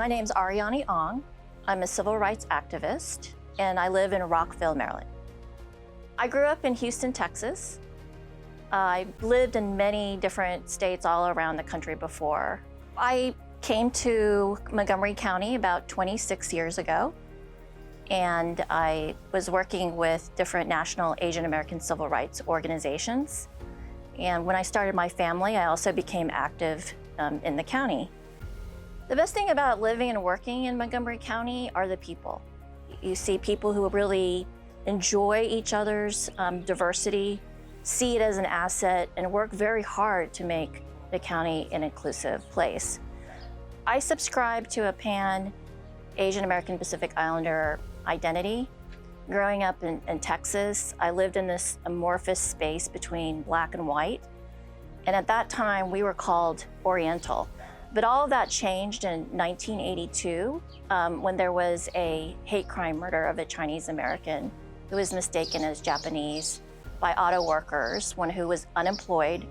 My name's Aryani. I'm a civil rights activist, and I live in Rockville, Maryland. I grew up in Houston, Texas. I lived in many different states all around the country before. I came to Montgomery County about 26 years ago, and I was working with different national Asian American civil rights organizations. And when I started my family, I also became active in the county. The best thing about living and working in Montgomery County are the people. You see people who really enjoy each other's diversity, see it as an asset, and work very hard to make the county an inclusive place. I subscribe to a pan-Asian American Pacific Islander identity. Growing up in Texas, I lived in this amorphous space between black and white. And at that time, we were called Oriental. But all of that changed in 1982 when there was a hate crime murder of a Chinese American who was mistaken as Japanese by auto workers, one who was unemployed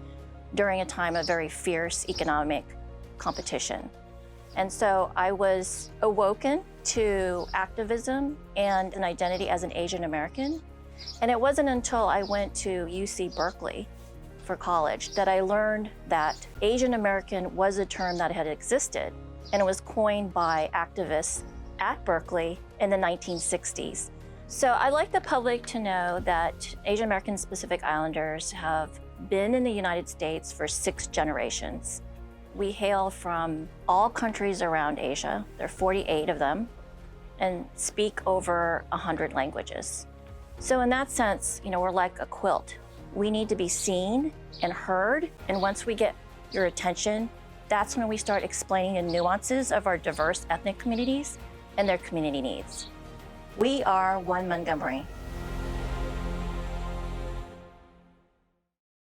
during a time of very fierce economic competition. And so I was awoken to activism and an identity as an Asian American. And it wasn't until I went to UC Berkeley for college that I learned that Asian American was a term that had existed, and it was coined by activists at Berkeley in the 1960s. So I'd like the public to know that Asian American Pacific Islanders have been in the United States for 6 generations. We hail from all countries around Asia. There are 48 of them, and speak over 100 languages. So in that sense, we're like a quilt. We need to be seen and heard, and once we get your attention, that's when we start explaining the nuances of our diverse ethnic communities and their community needs. We are One Montgomery.